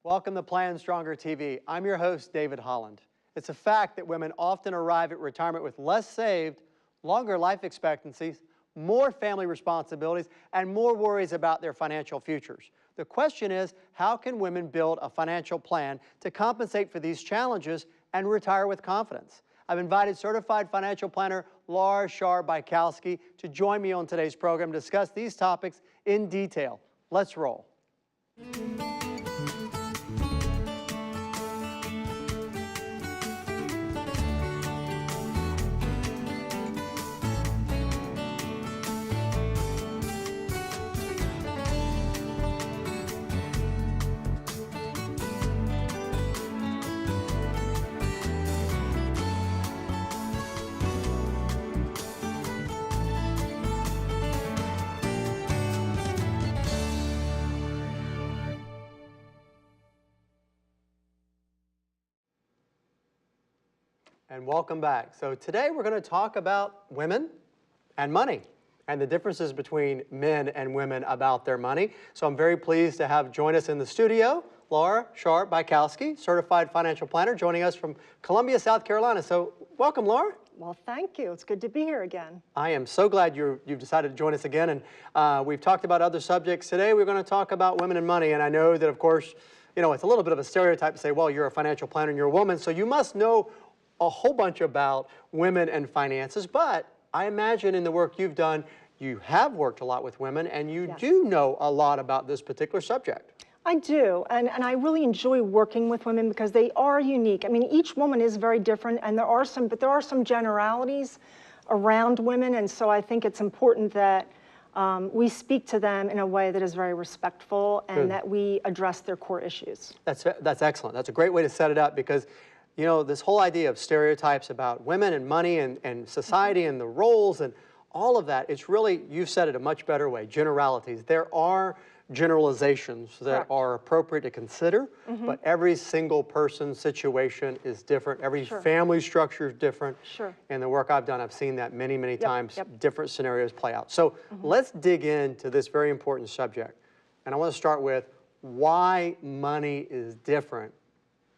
Welcome to PlanStrongerTV. I'm your host, David Holland. It's a fact that women often arrive at retirement with less saved, longer life expectancies, more family responsibilities, and more worries about their financial futures. The question is, how can women build a financial plan to compensate for these challenges and retire with confidence? I've invited certified financial planner Laura Scharr-Bykowsky to join me on today's program to discuss these topics in detail. Let's roll. And welcome back. So today we're going to talk about women and money and the differences between men and women about their money. So I'm very pleased to have join us in the studio Laura Scharr-Bykowsky, certified financial planner, joining us from Columbia, South Carolina. So welcome, Laura. Well, thank you. It's good to be here again. I am so glad you've decided to join us again. And we've talked about other subjects. Today we're going to talk about women and money. And I know that, of course, you know, it's a little bit of a stereotype to say, well, you're a financial planner and you're a woman, so you must know a whole bunch about women and finances, but I imagine in the work you've done, you have worked a lot with women and you do know a lot about this particular subject. I do, and I really enjoy working with women because they are unique. I mean, each woman is very different, and there are some generalities around women, and so I think it's important that we speak to them in a way that is very respectful and that we address their core issues. That's excellent. That's a great way to set it up because you know, this whole idea of stereotypes about women and money and society and the roles and all of that, it's really, you've said it a much better way, generalities. There are generalizations that are appropriate to consider, but every single person's situation is different. Every family structure is different. In the work I've done, I've seen that many, many times, different scenarios play out. So let's dig into this very important subject. And I want to start with why money is different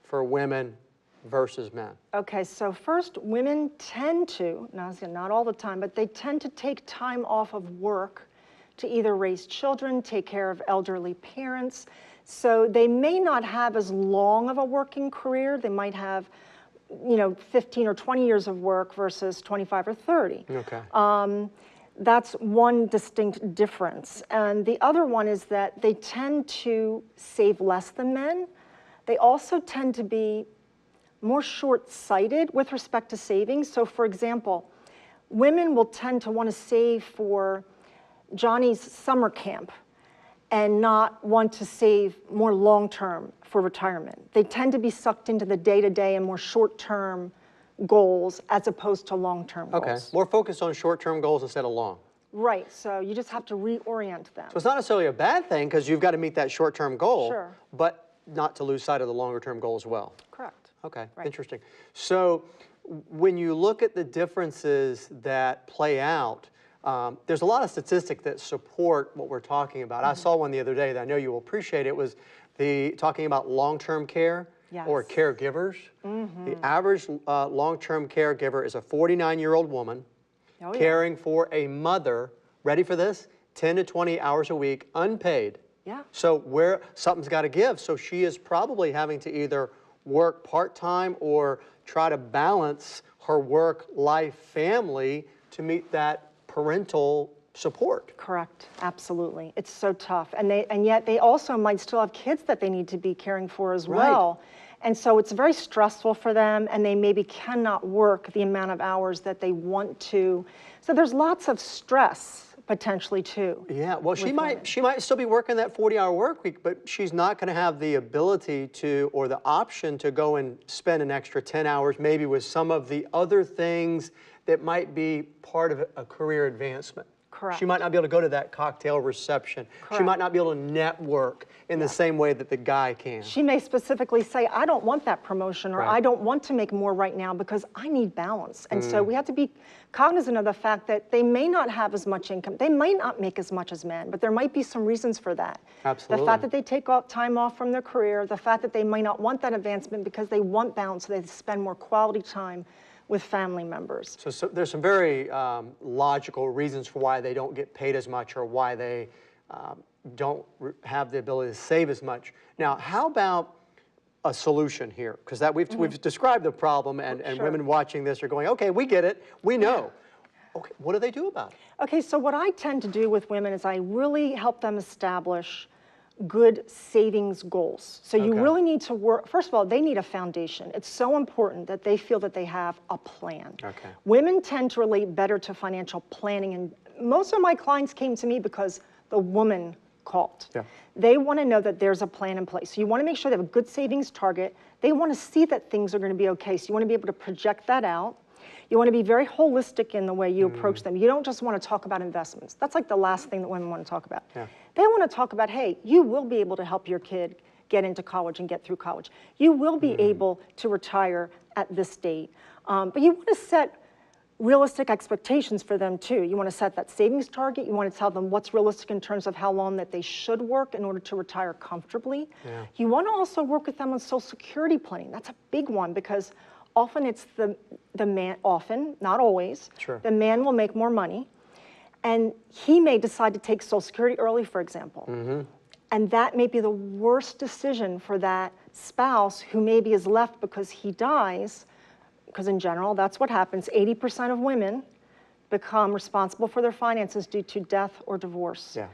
for women versus men. Okay, so first, women tend to, not all the time, but they tend to take time off of work to either raise children, take care of elderly parents. So they may not have as long of a working career. They might have, you know, 15 or 20 years of work versus 25 or 30. Okay. That's one distinct difference. And the other one is that they tend to save less than men. They also tend to be more short-sighted with respect to savings. So for example, women will tend to want to save for Johnny's summer camp and not want to save more long-term for retirement. They tend to be sucked into the day-to-day and more short-term goals as opposed to long-term goals. Okay, more focused on short-term goals instead of long. Right, so you just have to reorient them. So it's not necessarily a bad thing because you've got to meet that short-term goal, but not to lose sight of the longer-term goal as well. Correct. Okay, interesting. So when you look at the differences that play out, there's a lot of statistics that support what we're talking about. I saw one the other day that I know you will appreciate. It was talking about long-term care or caregivers. The average long-term caregiver is a 49-year-old woman caring for a mother, ready for this, 10 to 20 hours a week, unpaid. So something's got to give. So she is probably having to either work part-time or try to balance her work, life, family to meet that parental support. Correct, absolutely. It's so tough. And yet they also might still have kids that they need to be caring for as well. And so it's very stressful for them, and they maybe cannot work the amount of hours that they want to. So there's lots of stress potentially too. Yeah, well, she might still be working that 40-hour work week, but she's not going to have the ability to, or the option to go and spend an extra 10 hours maybe with some of the other things that might be part of a career advancement. Correct. She might not be able to go to that cocktail reception. Correct. She might not be able to network in the same way that the guy can. She may specifically say, I don't want that promotion, or Right. I don't want to make more right now because I need balance. And so we have to be cognizant of the fact that they may not have as much income. They might not make as much as men, but there might be some reasons for that. Absolutely. The fact that they take time off from their career, the fact that they might not want that advancement because they want balance, so they spend more quality time with family members. So there's some very logical reasons for why they don't get paid as much, or why they don't have the ability to save as much. Now, how about a solution here? Because we've described the problem, and Sure. women watching this are going, okay, we get it, we know. Okay, what do they do about it? Okay, so what I tend to do with women is I really help them establish good savings goals. So you Okay. really need to work, first of all, they need a foundation. It's so important that they feel that they have a plan. Okay. Women tend to relate better to financial planning, and most of my clients came to me because the woman called. Yeah. They want to know that there's a plan in place. So you want to make sure they have a good savings target. They want to see that things are going to be okay. So you want to be able to project that out. You want to be very holistic in the way you approach them. You don't just want to talk about investments. That's like the last thing that women want to talk about. Yeah. They want to talk about, hey, you will be able to help your kid get into college and get through college. You will be able to retire at this date. But you want to set realistic expectations for them too. You want to set that savings target. You want to tell them what's realistic in terms of how long that they should work in order to retire comfortably. Yeah. You want to also work with them on Social Security planning. That's a big one because often it's the man, often, not always, Sure. the man will make more money, and he may decide to take Social Security early, for example. And that may be the worst decision for that spouse who maybe is left because he dies, because in general, that's what happens. 80% of women become responsible for their finances due to death or divorce. Yeah.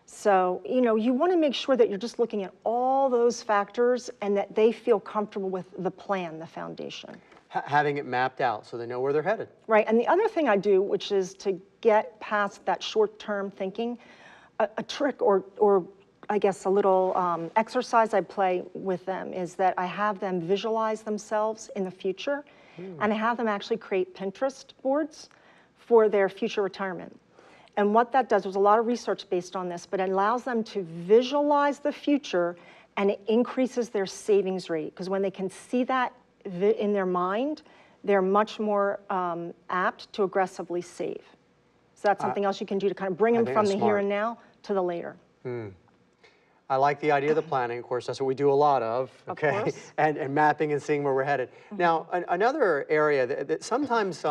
So, you know, you want to make sure that you're just looking at all those factors and that they feel comfortable with the plan, the foundation. Having it mapped out so they know where they're headed. Right, and the other thing I do, which is to get past that short-term thinking, a trick or I guess a little exercise I play with them is that I have them visualize themselves in the future, and I have them actually create Pinterest boards for their future retirement. And what that does, there's a lot of research based on this, but it allows them to visualize the future, and it increases their savings rate, because when they can see that in their mind, they're much more apt to aggressively save. So that's something else you can do to kind of bring them think from that's the here smart. and now to the later. I like the idea of the planning. Of course, that's what we do a lot of. Okay, course. and mapping and seeing where we're headed. Now, another area that sometimes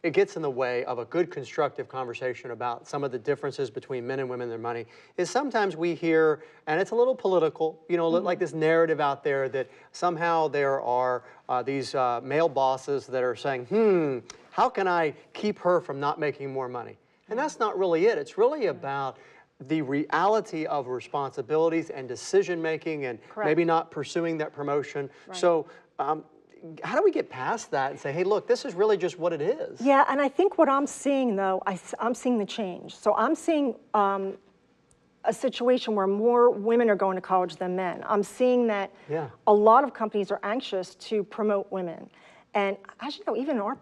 it gets in the way of a good constructive conversation about some of the differences between men and women and their money is sometimes we hear, and it's a little political, you know, like this narrative out there that somehow there are these male bosses that are saying, how can I keep her from not making more money? And that's not really it. It's really about the reality of responsibilities and decision making, and Correct. maybe not pursuing that promotion. Right. So how do we get past that and say, hey, look, this is really just what it is? Yeah, and I think what I'm seeing, though, I'm seeing the change. So I'm seeing a situation where more women are going to college than men. I'm seeing that a lot of companies are anxious to promote women. And as you know, even in our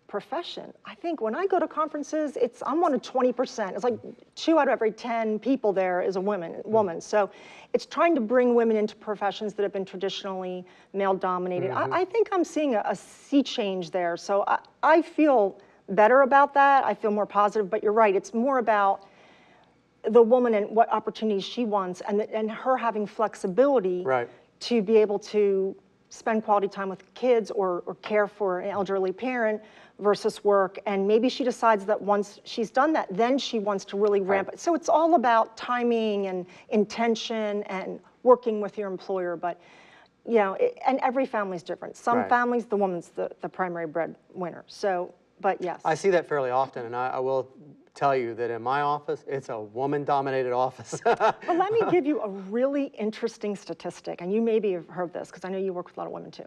profession, I think when I go to conferences, I'm one of 20%. It's like 2 out of every 10 people there is a woman. So it's trying to bring women into professions that have been traditionally male-dominated. I think I'm seeing a sea change there. So I feel better about that. I feel more positive, but you're right. It's more about the woman and what opportunities she wants, and her having flexibility to be able to spend quality time with kids or care for an elderly parent versus work. And maybe she decides that once she's done that, then she wants to really ramp it. So it's all about timing and intention and working with your employer. But, you know, and every family's different. Some families, the woman's the primary breadwinner. So, but yes. I see that fairly often, and I will tell you that in my office, it's a woman-dominated office. But let me give you a really interesting statistic, and you maybe have heard this, because I know you work with a lot of women too.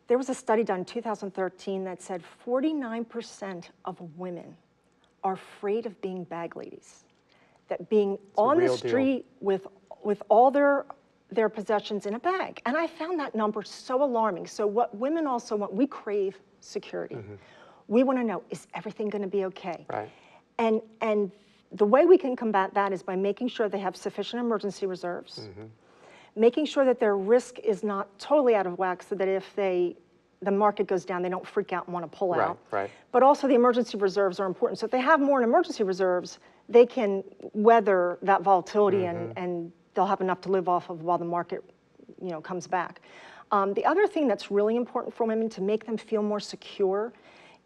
There was a study done in 2013 that said 49% of women are afraid of being bag ladies. That being on the street with all their possessions in a bag. And I found that number so alarming. So what women also want, we crave security. We want to know, is everything going to be okay? Right. And the way we can combat that is by making sure they have sufficient emergency reserves, making sure that their risk is not totally out of whack so that if the market goes down, they don't freak out and want to pull out. Right. But also the emergency reserves are important. So if they have more in emergency reserves, they can weather that volatility and they'll have enough to live off of while the market, comes back. The other thing that's really important for women to make them feel more secure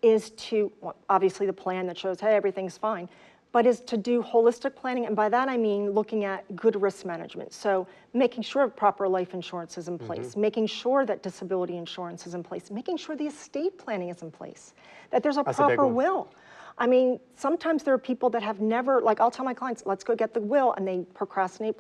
is to, obviously the plan that shows, hey, everything's fine, but is to do holistic planning. And by that I mean looking at good risk management. So making sure proper life insurance is in place, making sure that disability insurance is in place, making sure the estate planning is in place, that there's a proper will. I mean, sometimes there are people that have never, like I'll tell my clients, let's go get the will, and they procrastinate.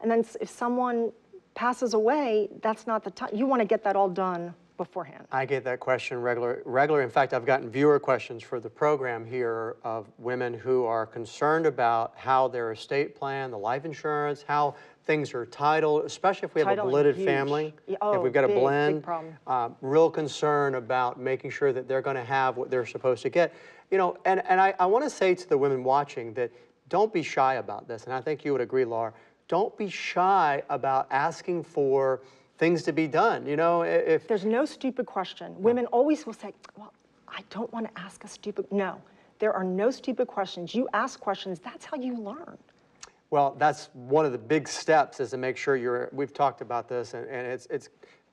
And then if someone passes away, that's not the time. You want to get that all done beforehand. I get that question regular. In fact, I've gotten viewer questions for the program here of women who are concerned about how their estate plan, the life insurance, how things are titled, especially if we have a blended family. Oh, if we've got a blend, big problem. Real concern about making sure that they're going to have what they're supposed to get. And I want to say to the women watching that don't be shy about this, and I think you would agree, Laura. Don't be shy about asking for things to be done. If there's no stupid question. Women always will say, well, I don't want to ask a stupid. No, there are no stupid questions. You ask questions, that's how you learn. Well, that's one of the big steps, is to make sure we've talked about this, and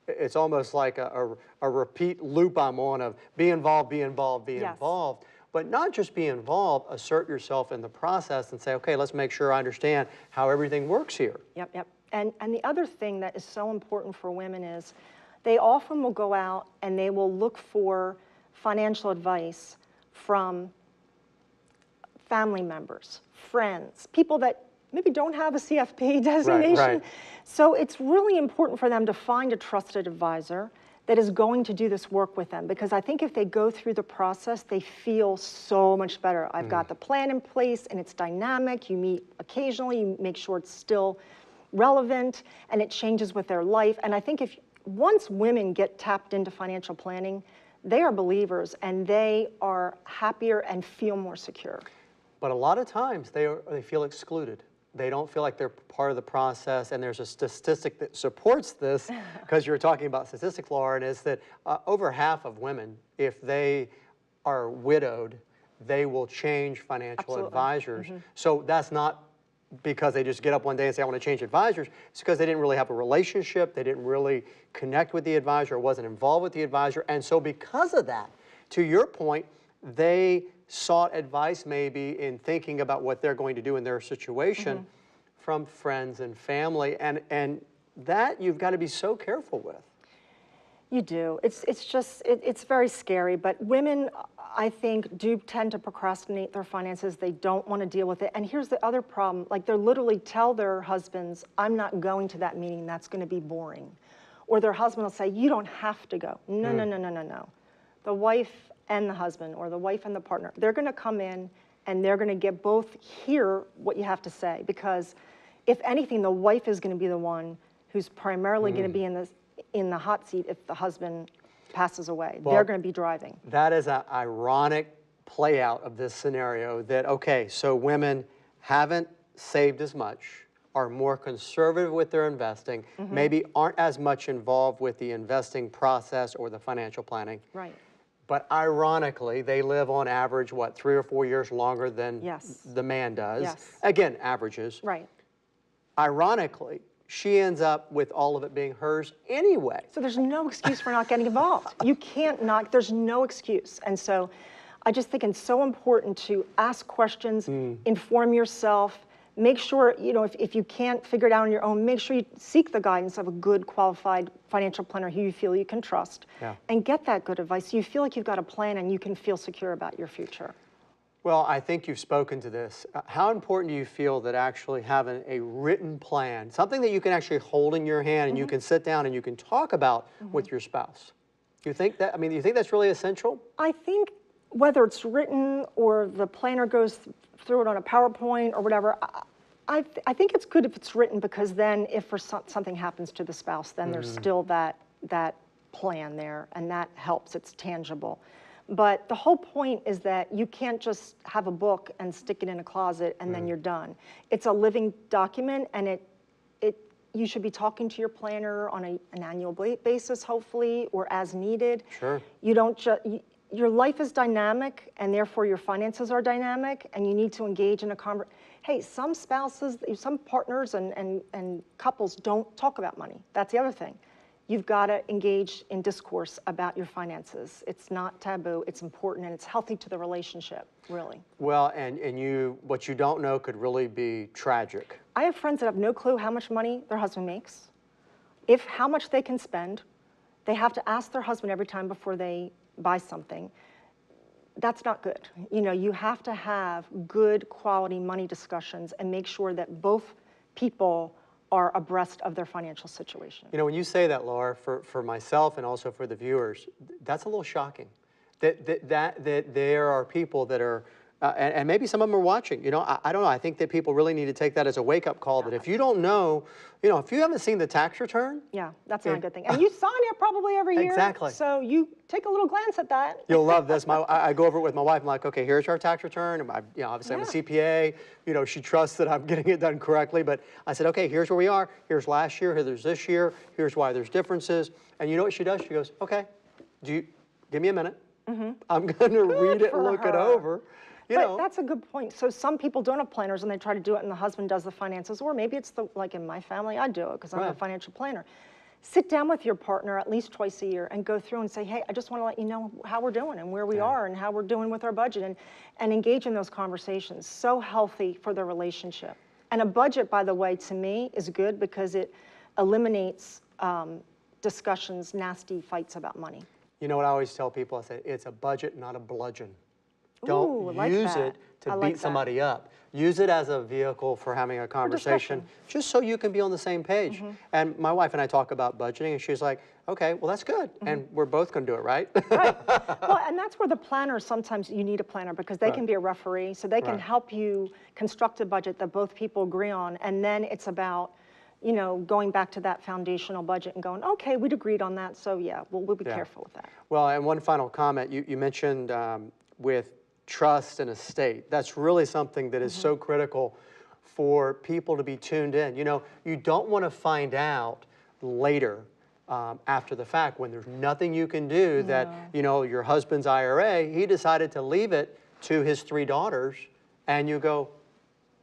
it's almost like a repeat loop I'm on of be involved, be involved, be involved. But not just be involved, assert yourself in the process and say, okay, let's make sure I understand how everything works here. Yep. And the other thing that is so important for women is they often will go out and they will look for financial advice from family members, friends, people that maybe don't have a CFP designation. Right. So it's really important for them to find a trusted advisor that is going to do this work with them, because I think if they go through the process, they feel so much better. I've got the plan in place and it's dynamic. You meet occasionally, you make sure it's still relevant and it changes with their life. And I think once women get tapped into financial planning, they are believers and they are happier and feel more secure. But a lot of times they feel excluded. They don't feel like they're part of the process, and there's a statistic that supports this, because you're talking about statistics, Laura, and is that over half of women, if they are widowed, they will change financial advisors. So that's not because they just get up one day and say, I want to change advisors. It's because they didn't really have a relationship, they didn't really connect with the advisor, wasn't involved with the advisor, and so because of that, to your point, they sought advice maybe in thinking about what they're going to do in their situation from friends and family, and that you've got to be so careful with. You do. It's very scary, but women, I think, do tend to procrastinate their finances. They don't want to deal with it. And here's the other problem, like they literally tell their husbands, I'm not going to that meeting, that's going to be boring. Or their husband will say, you don't have to go. No. The wife and the husband, or the wife and the partner, they're going to come in and they're going to get both hear what you have to say, because if anything, the wife is going to be the one who's primarily going to be in the hot seat if the husband passes away. Well, they're going to be driving. That is an ironic play out of this scenario that, okay, so women haven't saved as much, are more conservative with their investing, maybe aren't as much involved with the investing process or the financial planning. Right. But ironically, they live on average, 3 or 4 years longer than the man does. Yes. Again, averages. Right. Ironically, she ends up with all of it being hers anyway. So there's no excuse for not getting involved. You can't not, there's no excuse. And so I just think it's so important to ask questions, inform yourself, make sure, if you can't figure it out on your own, make sure you seek the guidance of a good, qualified financial planner who you feel you can trust, and get that good advice so you feel like you've got a plan and you can feel secure about your future. Well, I think you've spoken to this. How important do you feel that actually having a written plan, something that you can actually hold in your hand and you can sit down and you can talk about with your spouse? Do you think that, do you think that's really essential? I think whether it's written or the planner goes through it on a PowerPoint or whatever, I think it's good if it's written, because then if something happens to the spouse, then there's still that plan there, and that helps, it's tangible. But the whole point is that you can't just have a book and stick it in a closet and then you're done. It's a living document, and you should be talking to your planner on an annual basis, hopefully, or as needed. Sure. You don't your life is dynamic, and therefore your finances are dynamic, and you need to engage in a conversation. Hey, some spouses, some partners and couples don't talk about money. That's the other thing. You've got to engage in discourse about your finances. It's not taboo, it's important, and it's healthy to the relationship, really. Well, and what you don't know could really be tragic. I have friends that have no clue how much money their husband makes, how much they can spend. They have to ask their husband every time before they buy something. That's not good. You have to have good quality money discussions and make sure that both people are abreast of their financial situation. When you say that, Laura, for myself and also for the viewers, that's a little shocking. That there are people that are, and maybe some of them are watching. I don't know. I think that people really need to take that as a wake-up call. That if you don't know, if you haven't seen the tax return, yeah, that's not a good thing. And you sign it probably every year. Exactly. So you take a little glance at that. You'll love this. I go over it with my wife. I'm like, okay, here's our tax return. Obviously I'm a CPA. She trusts that I'm getting it done correctly. But I said, okay, here's where we are. Here's last year. Here's this year. Here's why there's differences. And you know what she does? She goes, okay, give me a minute. I'm going to read it and look it over. But that's a good point. So some people don't have planners and they try to do it and the husband does the finances, or maybe it's like in my family, I do it because I'm a financial planner. Sit down with your partner at least twice a year and go through and say, hey, I just want to let you know how we're doing and where we are and how we're doing with our budget, and engage in those conversations. So healthy for the relationship. And a budget, by the way, to me is good because it eliminates discussions, nasty fights about money. You know what I always tell people? I say, it's a budget, not a bludgeon. Don't use it to beat somebody up. Use it as a vehicle for having a conversation, just so you can be on the same page. And my wife and I talk about budgeting, and she's like, okay, well, that's good. And we're both going to do it, right? Right. Well, and that's where the planner, sometimes you need a planner because they can be a referee, so they can help you construct a budget that both people agree on. And then it's about, going back to that foundational budget and going, okay, we'd agreed on that, so yeah, we'll be careful with that. Well, and one final comment, you mentioned with trust and estate. That's really something that is so critical for people to be tuned in. You don't want to find out later after the fact when there's nothing you can do that, your husband's IRA, he decided to leave it to his 3 daughters, and you go,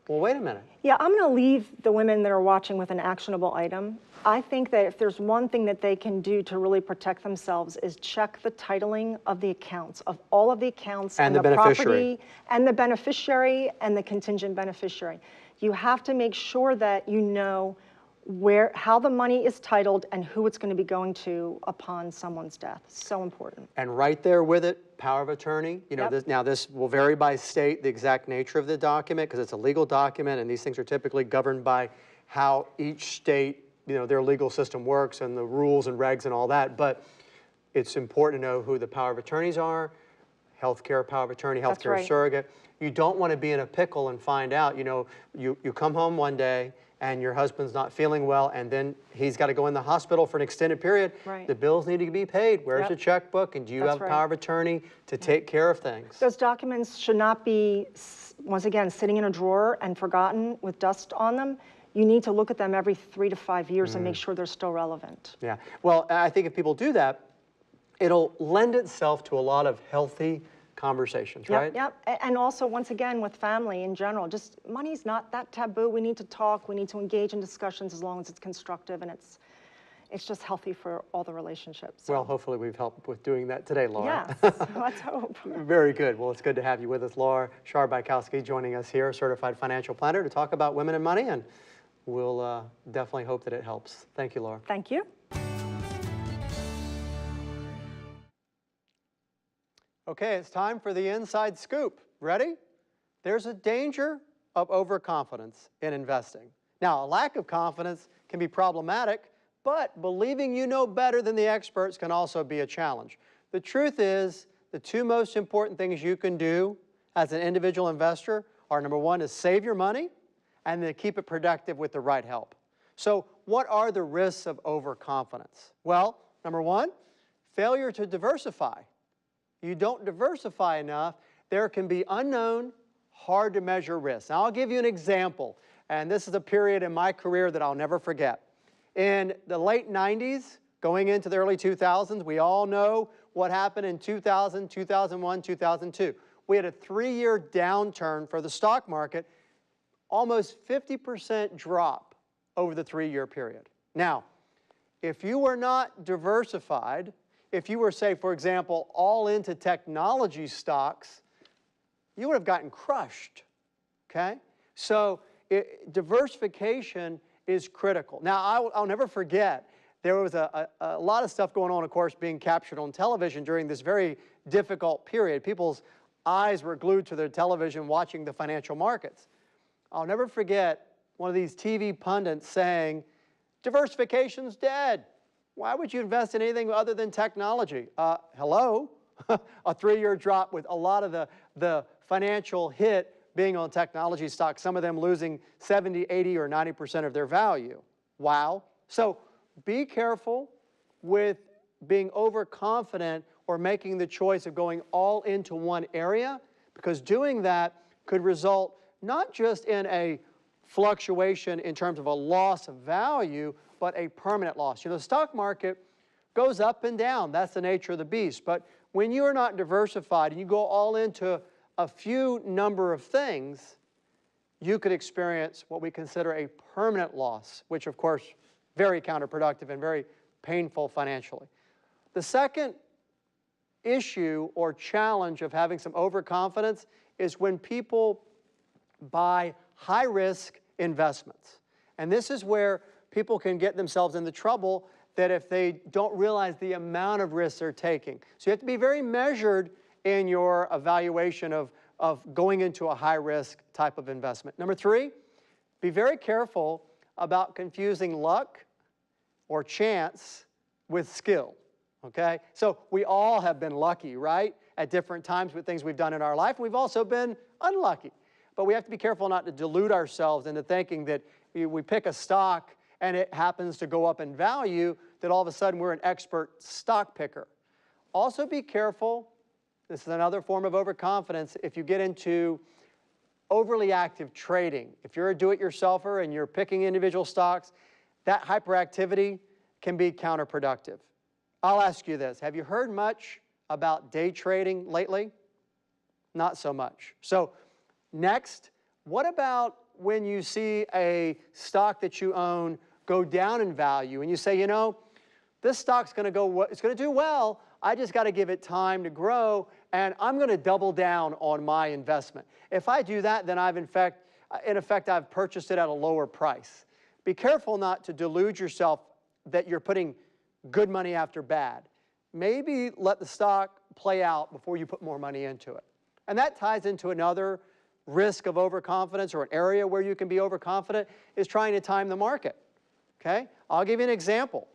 well, wait a minute. Yeah, I'm going to leave the women that are watching with an actionable item. I think that if there's one thing that they can do to really protect themselves is check the titling of the accounts, of all of the accounts and the property and the beneficiary and the contingent beneficiary. You have to make sure that you know how the money is titled and who it's going to be going to upon someone's death. So important. And right there with it, power of attorney. This will vary by state, the exact nature of the document, because it's a legal document, and these things are typically governed by how each state, their legal system works and the rules and regs and all that. But it's important to know who the power of attorneys are, healthcare power of attorney, healthcare surrogate. You don't want to be in a pickle and find out, you come home one day and your husband's not feeling well, and then he's got to go in the hospital for an extended period. The bills need to be paid. Where's the checkbook? And do you have power of attorney to take care of things? Those documents should not be, once again, sitting in a drawer and forgotten with dust on them. You need to look at them every 3 to 5 years and make sure they're still relevant. Yeah. Well, I think if people do that, it'll lend itself to a lot of healthy conversations, right? Yep. And also, once again, with family in general, just money's not that taboo. We need to talk. We need to engage in discussions as long as it's constructive and it's just healthy for all the relationships. So. Well, hopefully we've helped with doing that today, Laura. Yes, let's hope. Very good. Well, it's good to have you with us, Laura Scharr-Bykowsky, joining us here, certified financial planner, to talk about women and money, and we'll definitely hope that it helps. Thank you, Laura. Thank you. Okay, it's time for the inside scoop. Ready? There's a danger of overconfidence in investing. Now, a lack of confidence can be problematic, but believing you know better than the experts can also be a challenge. The truth is, the 2 most important things you can do as an individual investor are, number 1, to save your money, and then keep it productive with the right help. So what are the risks of overconfidence? Well, number 1, failure to diversify. you don't diversify enough, there can be unknown, hard to measure risks. Now, I'll give you an example, and this is a period in my career that I'll never forget. In the late 90s, going into the early 2000s, we all know what happened in 2000, 2001, 2002. We had a 3-year downturn for the stock market, almost 50% drop over the 3-year period. Now, if you were not diversified, if you were, say, for example, all into technology stocks, you would have gotten crushed, okay? So diversification is critical. Now, I'll never forget, there was a lot of stuff going on, of course, being captured on television during this very difficult period. People's eyes were glued to their television watching the financial markets. I'll never forget one of these TV pundits saying, diversification's dead. Why would you invest in anything other than technology? Hello? A 3-year drop with a lot of the financial hit being on technology stocks, some of them losing 70, 80, or 90% of their value. Wow. So be careful with being overconfident or making the choice of going all into one area, because doing that could result not just in a fluctuation in terms of a loss of value, but a permanent loss. You know, the stock market goes up and down. That's the nature of the beast. But when you are not diversified and you go all into a few number of things, you could experience what we consider a permanent loss, which of course, very counterproductive and very painful financially. The second issue or challenge of having some overconfidence is when people buy high-risk investments. And this is where people can get themselves into trouble that if they don't realize the amount of risks they're taking. So you have to be very measured in your evaluation of going into a high-risk type of investment. Number 3, be very careful about confusing luck or chance with skill, okay? So we all have been lucky, right, at different times with things we've done in our life. We've also been unlucky. But we have to be careful not to delude ourselves into thinking that we pick a stock and it happens to go up in value, that all of a sudden we're an expert stock picker. Also be careful, this is another form of overconfidence, if you get into overly active trading. If you're a do-it-yourselfer and you're picking individual stocks, that hyperactivity can be counterproductive. I'll ask you this, have you heard much about day trading lately? Not so much. So next, what about when you see a stock that you own go down in value and you say, you know, this stock's going to it's going to do well, I just got to give it time to grow and I'm going to double down on my investment. If I do that, then in effect, I've purchased it at a lower price. Be careful not to delude yourself that you're putting good money after bad. Maybe let the stock play out before you put more money into it. And that ties into another risk of overconfidence, or an area where you can be overconfident, is trying to time the market. Okay? I'll give you an example.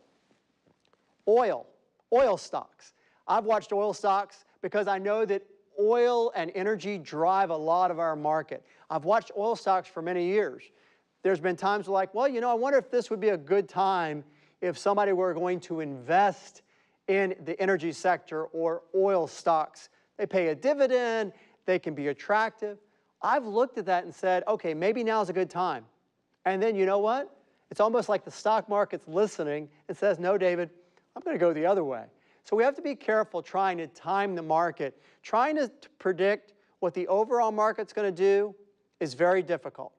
Oil stocks. I've watched oil stocks because I know that oil and energy drive a lot of our market. I've watched oil stocks for many years. There's been times like, well, you know, I wonder if this would be a good time if somebody were going to invest in the energy sector or oil stocks. They pay a dividend, they can be attractive. I've looked at that and said, okay, maybe now's a good time. And then you know what? It's almost like the stock market's listening and says, no, David, I'm going to go the other way. So we have to be careful trying to time the market. Trying to predict what the overall market's going to do is very difficult.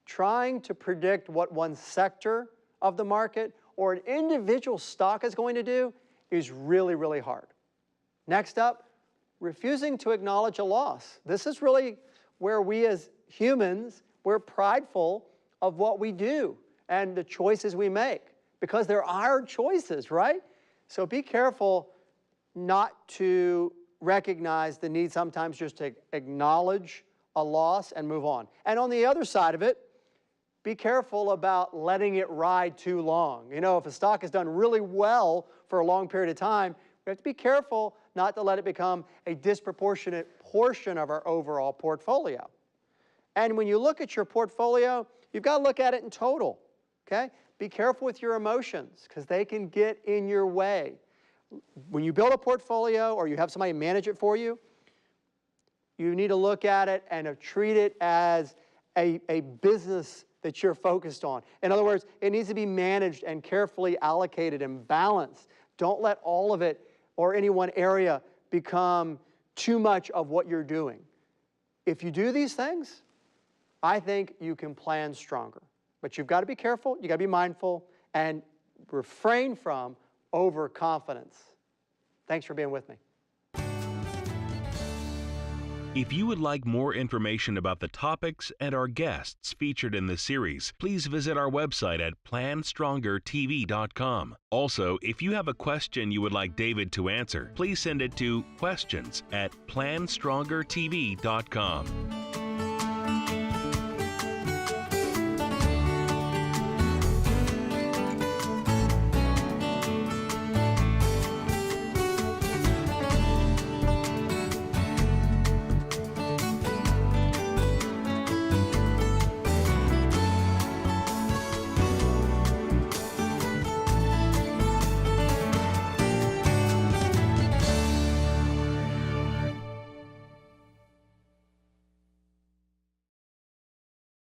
Trying to predict what one sector of the market or an individual stock is going to do is really, really hard. Next up, refusing to acknowledge a loss. This is really where we as humans, we're prideful of what we do and the choices we make, because they're our choices, right? So be careful not to recognize the need sometimes just to acknowledge a loss and move on. And on the other side of it, be careful about letting it ride too long. You know, if a stock has done really well for a long period of time, we have to be careful not to let it become a disproportionate portion of our overall portfolio. And when you look at your portfolio, you've got to look at it in total, okay? Be careful with your emotions, because they can get in your way. when you build a portfolio or you have somebody manage it for you, you need to look at it and treat it as a business that you're focused on. In other words, it needs to be managed and carefully allocated and balanced. Don't let all of it or any one area become too much of what you're doing. If you do these things, I think you can plan stronger. But you've got to be careful, you've got to be mindful, and refrain from overconfidence. Thanks for being with me. If you would like more information about the topics and our guests featured in this series, please visit our website at PlanStrongerTV.com. Also, if you have a question you would like David to answer, please send it to questions@PlanStrongerTV.com.